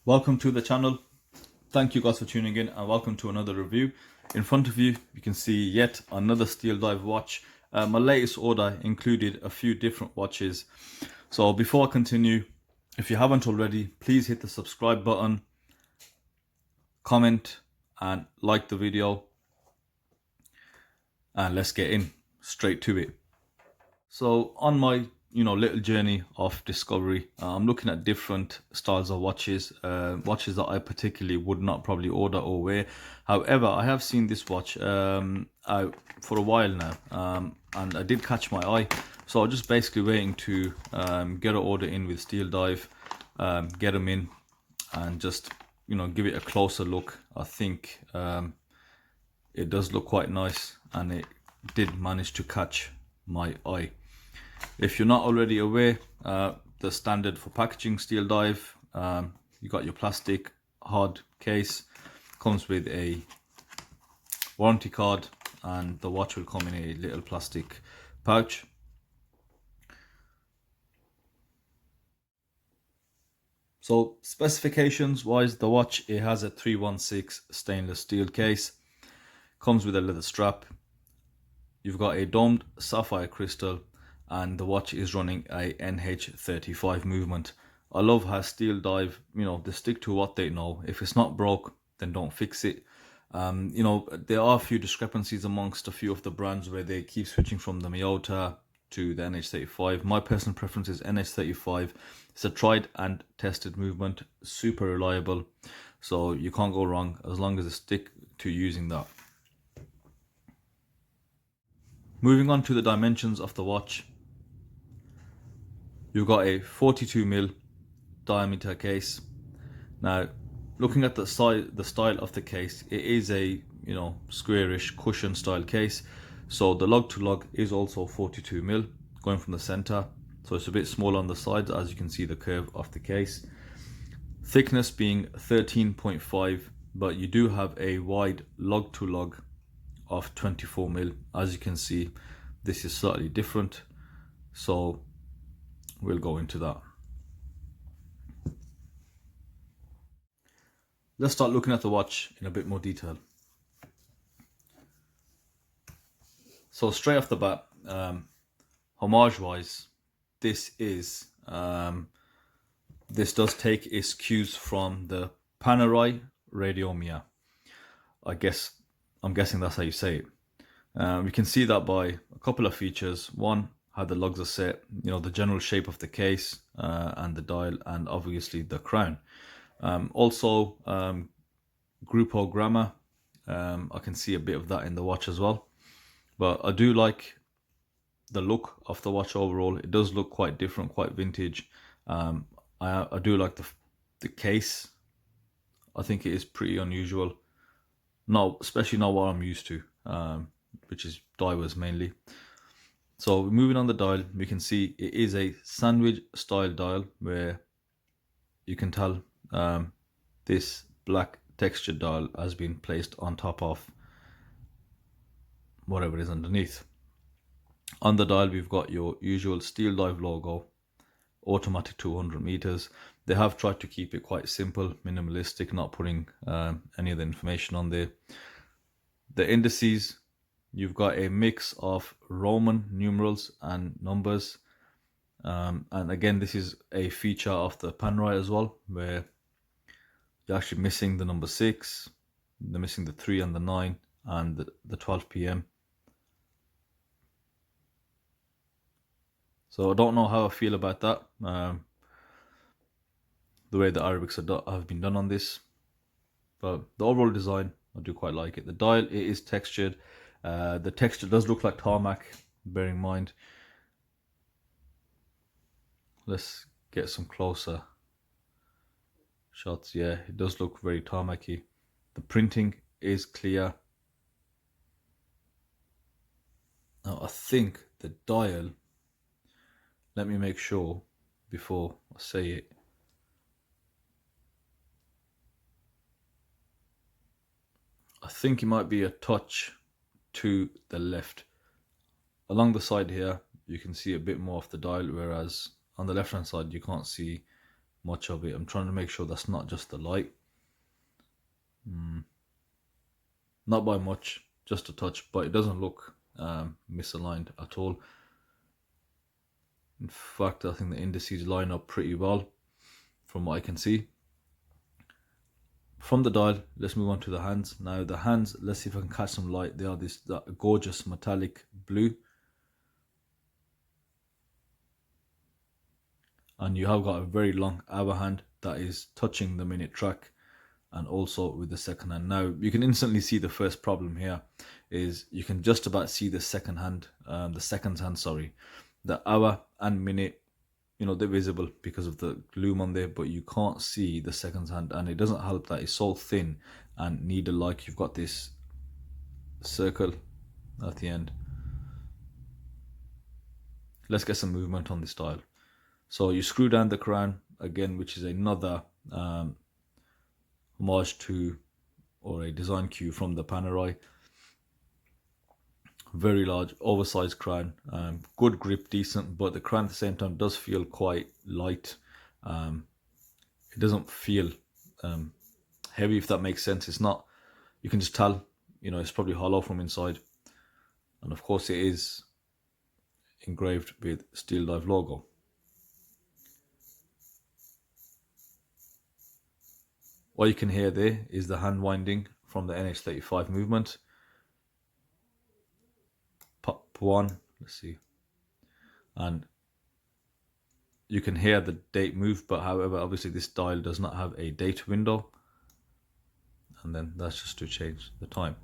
Welcome to the channel. Thank you guys for tuning in and welcome to another review. In front of you, you can see yet another SteelDive watch. My latest order included a few different watches. So before I continue, if you haven't already, please hit the subscribe button, comment and like the video. And let's get in straight to it. So on my little journey of discovery, I'm looking at different styles of watches, watches that I particularly would not probably order or wear. However, I have seen this watch out for a while now, and I did catch my eye, so I'm just basically waiting to get an order in with SteelDive, get them in and just give it a closer look. I think it does look quite nice and it did manage to catch my eye. If you're not already aware, the standard for packaging SteelDive, you got your plastic hard case, comes with a warranty card, and the watch will come in a little plastic pouch. So specifications wise, the watch, it has a 316 stainless steel case, comes with a leather strap. You've got a domed sapphire crystal, and the watch is running a NH35 movement. I love how SteelDive, they stick to what they know. If it's not broke, then don't fix it. There are a few discrepancies amongst a few of the brands where they keep switching from the Miyota to the NH35. My personal preference is NH35. It's a tried and tested movement, super reliable, so you can't go wrong as long as you stick to using that. Moving on to the dimensions of the watch, you've got a 42mm diameter case. Now, looking at the style of the case, it is a squarish cushion style case. So the lug to lug is also 42mm going from the center. So it's a bit small on the sides, as you can see the curve of the case. Thickness being 13.5, but you do have a wide lug to lug of 24mm. As you can see, this is slightly different, so we'll go into that. Let's start looking at the watch in a bit more detail. So straight off the bat, homage wise, this does take its cues from the Panerai Radiomir. I'm guessing that's how you say it. We can see that by a couple of features. One, how the lugs are set, the general shape of the case, and the dial, and obviously the crown. Also, Grupo Grammar, I can see a bit of that in the watch as well. But I do like the look of the watch overall. It does look quite different, quite vintage. I do like the case. I think it is pretty unusual. Especially not what I'm used to, which is divers mainly. So moving on the dial, we can see it is a sandwich style dial where you can tell this black textured dial has been placed on top of whatever is underneath. On the dial, we've got your usual SteelDive logo, automatic 200 meters. They have tried to keep it quite simple, minimalistic, not putting any of the information on there. The indices, you've got a mix of Roman numerals and numbers. And again, this is a feature of the Panerai as well, where you're actually missing the number 6, they're missing the 3 and the 9 and the 12 p.m. So I don't know how I feel about that, the way the Arabics have been done on this, but the overall design, I do quite like it. The dial, it is textured. The texture does look like tarmac, bear in mind. Let's get some closer shots. Yeah, it does look very tarmacy. The printing is clear. Now I think the dial, let me make sure before I say it. I think it might be a touch to the left. Along the side here, you can see a bit more of the dial, whereas on the left hand side you can't see much of it. I'm trying to make sure that's not just the light. Not by much, just a touch, but it doesn't look misaligned at all. In fact, I think the indices line up pretty well from what I can see. From the dial, let's move on to the hands. Now the hands, let's see if I can catch some light. They are that gorgeous metallic blue. And you have got a very long hour hand that is touching the minute track, and also with the second hand. Now you can instantly see the first problem here is you can just about see the second hand, sorry, the hour and minute, you know, they're visible because of the loom on there, but you can't see the seconds hand, and it doesn't help that it's so thin and needle-like. You've got this circle at the end. Let's get some movement on this dial. So you screw down the crown again, which is another homage to, or a design cue from the Panerai. Very large, oversized crown, good grip, decent, but the crown at the same time does feel quite light. It doesn't feel heavy, if that makes sense. It's not, you can just tell, you know, it's probably hollow from inside. And of course it is engraved with SteelDive logo. What you can hear there is the hand winding from the NH35 movement. Pop one, let's see, and you can hear the date move, but however, obviously this dial does not have a date window, and then that's just to change the time.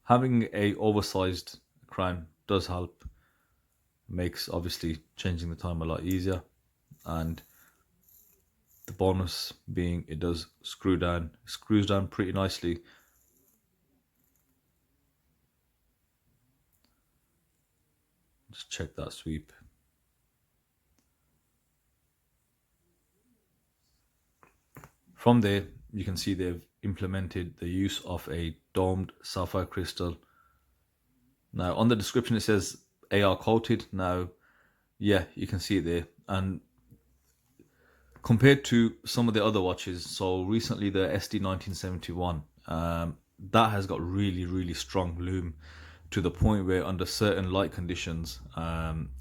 Having a oversized crown does help, makes obviously changing the time a lot easier, and the bonus being it does screws down pretty nicely. Just check that sweep. From there, you can see they've implemented the use of a domed sapphire crystal. Now on the description it says AR coated. Now, yeah, you can see it there. And compared to some of the other watches, so recently the SD1971, that has got really strong loom, to the point where under certain light conditions,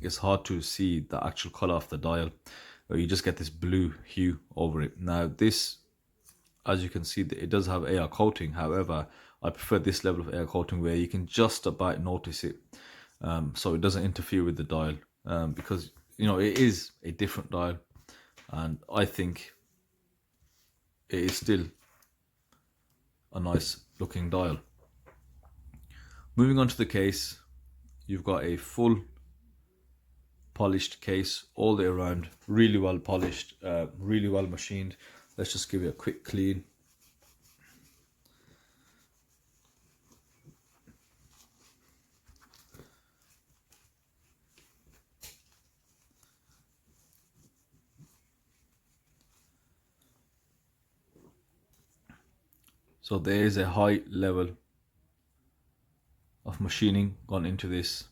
it's hard to see the actual color of the dial, or you just get this blue hue over it. Now this, as you can see, it does have AR coating. However, I prefer this level of AR coating where you can just about notice it, so it doesn't interfere with the dial, because, you know, it is a different dial, and I think it is still a nice looking dial. Moving on to the case, you've got a full polished case all the way around, really well polished, really well machined. Let's just give it a quick clean. So there is a high level of machining gone into this.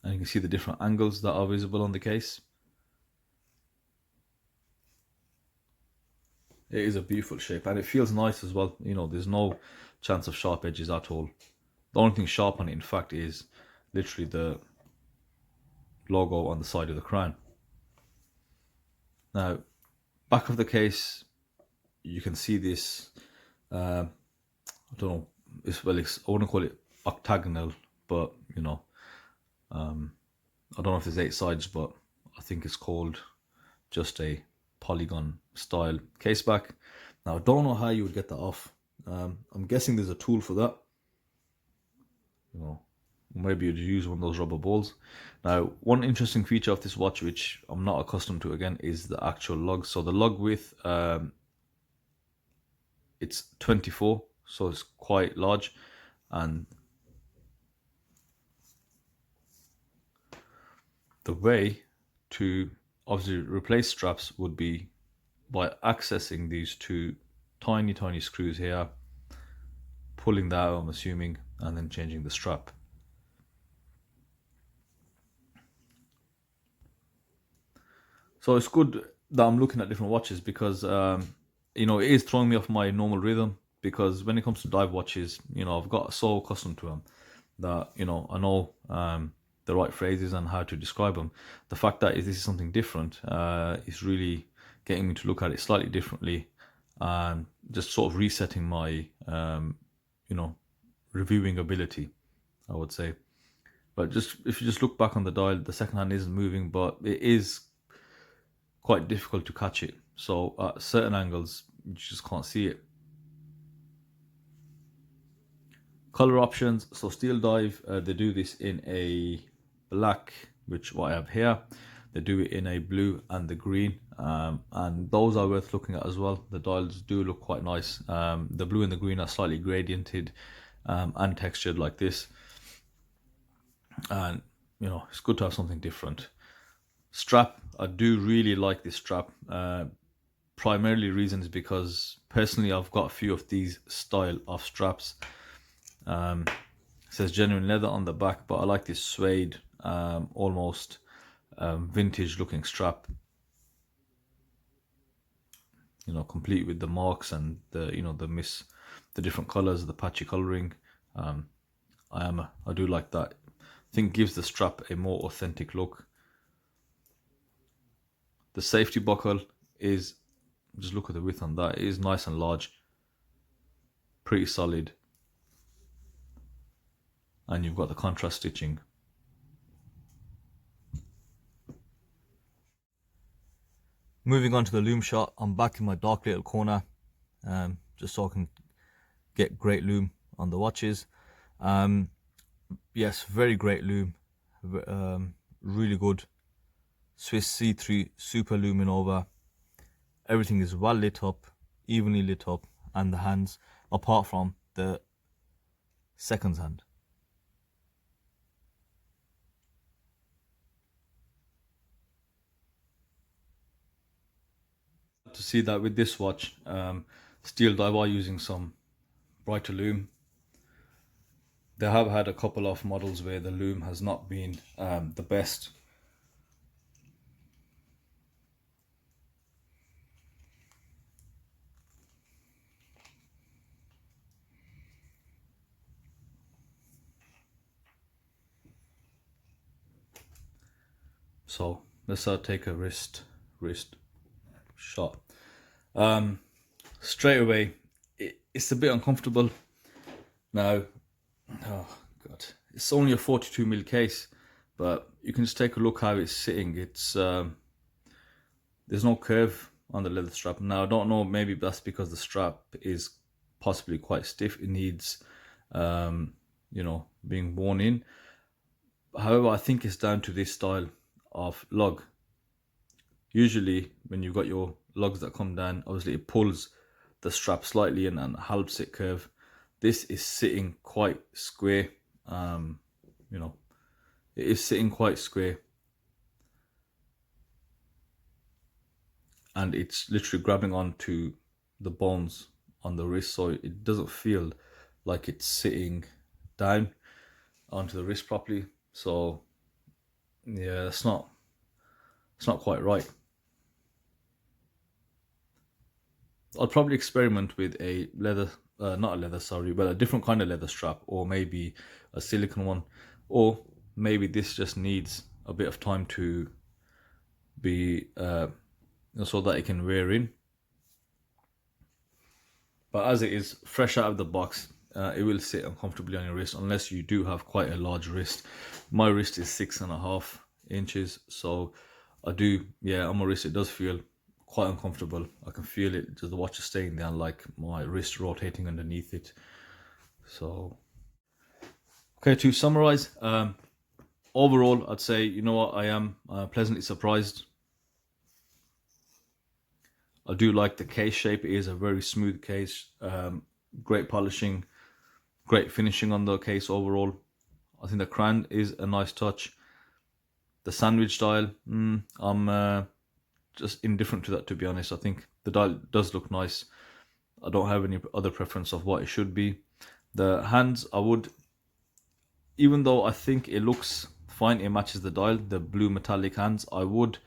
And you can see the different angles that are visible on the case. It is a beautiful shape, and it feels nice as well. You know, there's no chance of sharp edges at all. The only thing sharp on it, in fact, is literally the logo on the side of the crown. Now, back of the case, you can see this, I don't know, I wouldn't call it octagonal, but, you know, I don't know if there's 8 sides, but I think it's called just a polygon style case back. Now, I don't know how you would get that off. I'm guessing there's a tool for that. You know, maybe you'd use one of those rubber balls. Now, one interesting feature of this watch, which I'm not accustomed to again, is the actual lug. So the lug width, it's 24, so it's quite large, and the way to obviously replace straps would be by accessing these two tiny screws here, pulling that out, I'm assuming, and then changing the strap. So it's good that I'm looking at different watches because you know, it is throwing me off my normal rhythm, because when it comes to dive watches, you know, I've got so accustomed to them that, you know, I know the right phrases and how to describe them. The fact that this is something different is really getting me to look at it slightly differently, and just sort of resetting my you know, reviewing ability, I would say. But just if you just look back on the dial, the second hand isn't moving, but it is quite difficult to catch it. So at certain angles, you just can't see it. Color options. So SteelDive, they do this in a black, which what I have here. They do it in a blue and the green, and those are worth looking at as well. The dials do look quite nice. The blue and the green are slightly gradiented and textured like this, and you know, it's good to have something different. Strap, I do really like this strap. Primarily reason is because personally I've got a few of these style of straps. It says genuine leather on the back, but I like this suede, almost vintage looking strap, you know, complete with the marks and the, you know, the different colors, the patchy coloring. I do like that. I think it gives the strap a more authentic look. The safety buckle is, just look at the width on that, it is nice and large, pretty solid, and you've got the contrast stitching. Moving on to the loom shot, I'm back in my dark little corner, just so I can get great loom on the watches. Yes, very great loom, really good. Swiss C3 super luminova. Everything is well lit up, evenly lit up, and the hands, apart from the second hand. To see that with this watch, SteelDive are using some brighter loom. They have had a couple of models where the loom has not been the best. So let's take a wrist shot. Straight away, it's a bit uncomfortable. Now, oh god, it's only a 42mm case, but you can just take a look how it's sitting. It's there's no curve on the leather strap. Now I don't know, maybe that's because the strap is possibly quite stiff. It needs you know, being worn in. However, I think it's down to this style of lug. Usually when you've got your lugs that come down, obviously it pulls the strap slightly in and helps it curve. This is sitting quite square. You know, it is sitting quite square, and it's literally grabbing onto the bones on the wrist, so it doesn't feel like it's sitting down onto the wrist properly. So yeah, it's not quite right. I'd probably experiment with a leather, not a leather, sorry, but a different kind of leather strap, or maybe a silicone one, or maybe this just needs a bit of time to be, so that it can wear in. But as it is fresh out of the box, it will sit uncomfortably on your wrist unless you do have quite a large wrist. My wrist is 6.5 inches, so I do, yeah, on my wrist it does feel quite uncomfortable. I can feel it, just the watch is staying there, like my wrist rotating underneath it. So okay, to summarize, overall I'd say, you know what, I am pleasantly surprised. I do like the case shape. It is a very smooth case, great polishing, great finishing on the case overall. I think the crown is a nice touch. The sandwich dial, I'm just indifferent to that, to be honest. I think the dial does look nice. I don't have any other preference of what it should be. The hands, I would, even though I think it looks fine, it matches the dial, the blue metallic hands, I would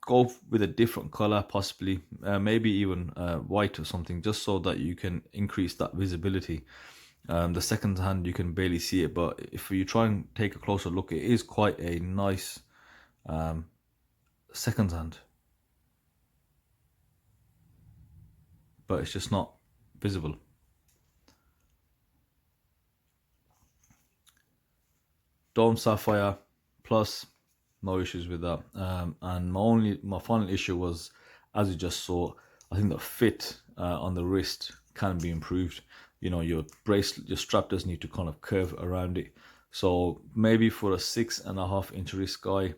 go with a different color, possibly maybe even white or something, just so that you can increase that visibility. The second hand you can barely see it, but if you try and take a closer look, it is quite a nice second hand, but it's just not visible. Dome sapphire plus, no issues with that. And my final issue was, as you just saw, I think the fit on the wrist can be improved. You know, your bracelet, your strap does need to kind of curve around it. So maybe for a 6.5 inch wrist guy,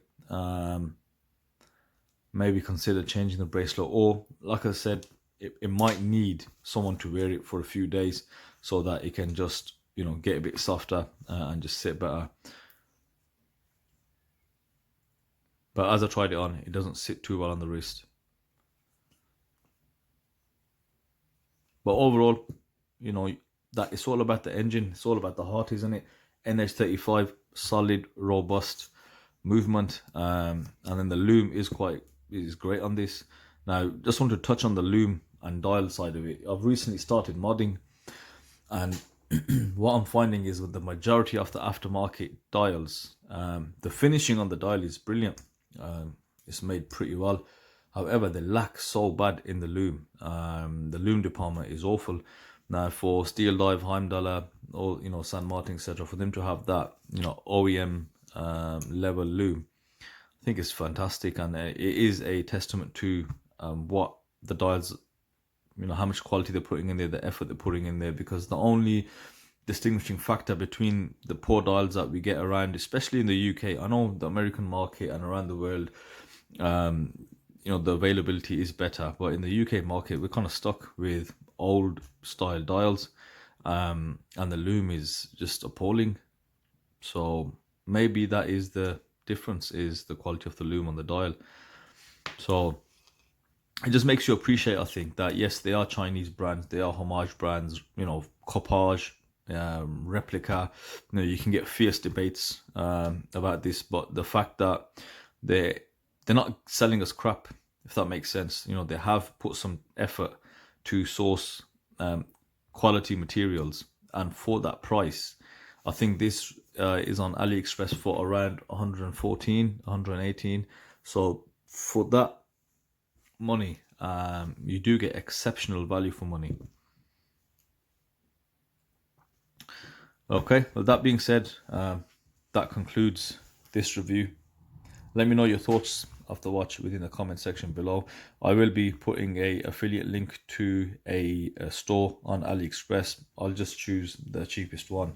maybe consider changing the bracelet, or like I said, it might need someone to wear it for a few days so that it can just, you know, get a bit softer and just sit better. But as I tried it on, it doesn't sit too well on the wrist. But overall, you know, that it's all about the engine. It's all about the heart, isn't it? NH35, solid, robust movement. And then the loom is great on this. Now, just want to touch on the loom and dial side of it. I've recently started modding, and what I'm finding is with the majority of the aftermarket dials, the finishing on the dial is brilliant. It's made pretty well. However, they lack so bad in the loom. The loom department is awful. Now, for SteelDive, Heimdallr, or, you know, San Martin, etc., for them to have that, you know, OEM level loom, I think it's fantastic, and it is a testament to what the dials, you know, how much quality they're putting in there, the effort they're putting in there. Because the only distinguishing factor between the poor dials that we get around, especially in the UK, I know the American market and around the world, you know, the availability is better, but in the UK market, we're kind of stuck with old style dials, and the loom is just appalling. So maybe that is the difference, is the quality of the loom on the dial. So it just makes you appreciate, I think, that yes, they are Chinese brands, they are homage brands, you know, Copage, Replica. You know, you can get fierce debates about this, but the fact that they're not selling us crap, if that makes sense. You know, they have put some effort to source quality materials, and for that price, I think this is on Aliexpress for around 114, 118. So for that money, you do get exceptional value for money. Okay, well, that being said, that concludes this review. Let me know your thoughts of the watch within the comment section below. I will be putting a affiliate link to a store on AliExpress. I'll just choose the cheapest one.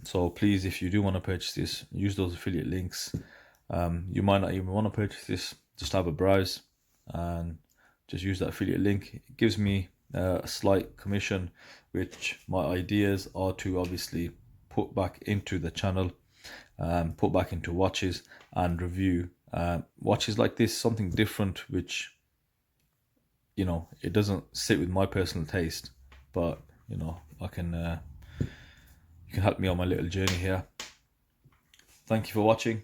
So please, if you do want to purchase this, use those affiliate links. You might not even want to purchase this, just have a browse and just use that affiliate link. It gives me a slight commission, which my ideas are to obviously put back into the channel, put back into watches and review watches like this, something different, which, you know, it doesn't sit with my personal taste, but, you know, I can you can help me on my little journey here. Thank you for watching.